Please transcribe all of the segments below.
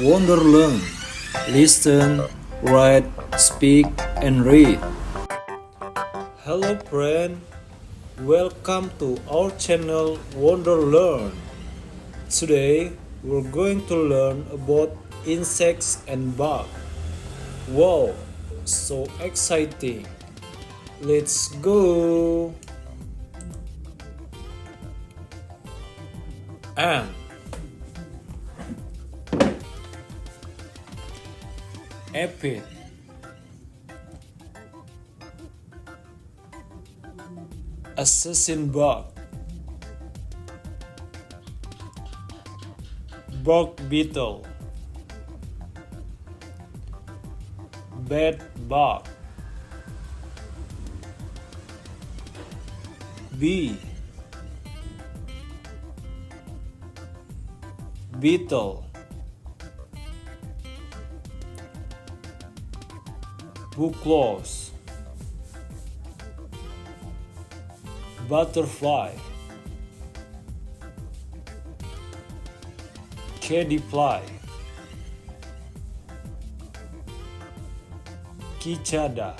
Wonderland. Listen, write, speak, and read. Hello friend, welcome to our channel Wonderland. Today we're going to learn about insects and bugs. Wow, so exciting. Let's go. Ant. Aphid. Assassin bug. Bog beetle. Bed bug. Bee. Beetle. Bookclose. Butterfly. Caddysfly. Cicada.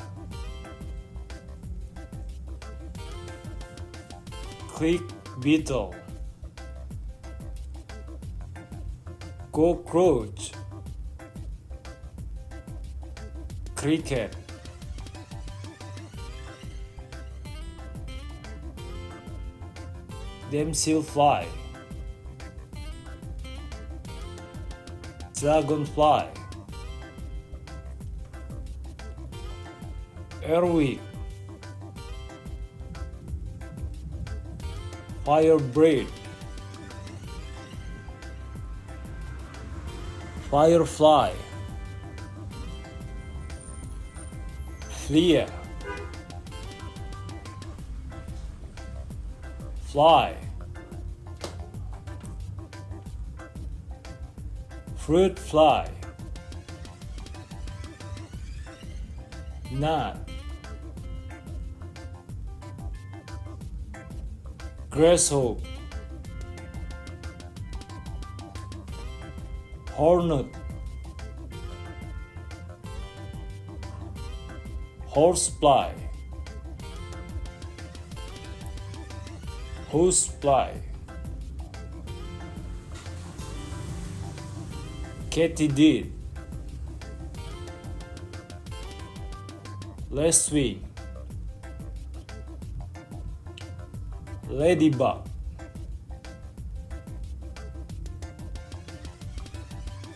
Creek beetle. Cockroach. Cricket. Damselfly. Dragonfly. Earwig. Firebird. Firefly. Flea. Fly. Fruit fly. Gnat. Grasshopper. Hornet. Horsefly. Horsefly. Katydid. Lacewing. Ladybug.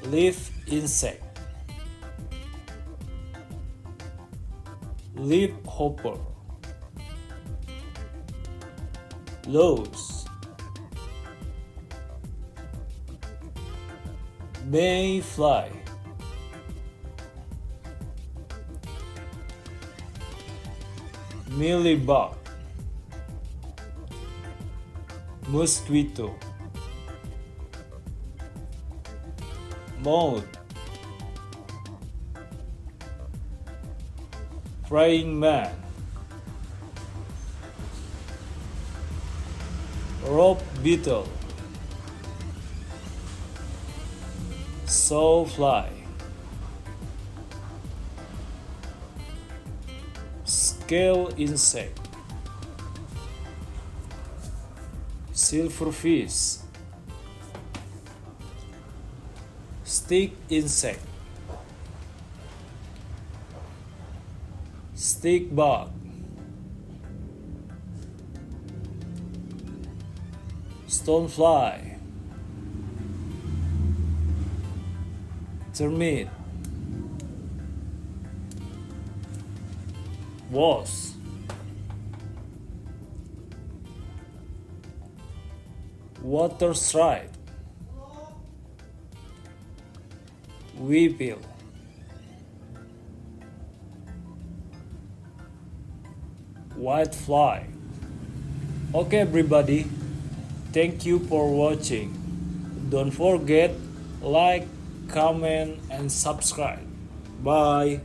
Leaf insect. Leaf hopper. Louse. Mayfly. Mealybug. Mosquito. Moth. Praying man. Rope beetle. Sawfly. Scale insect. Silverfish. Stick insect. Stick bug. Stonefly. Termite. Wasp. Water stripe. Weevil. Whitefly. Okay everybody, thank you for watching. Don't forget like, comment and subscribe. Bye.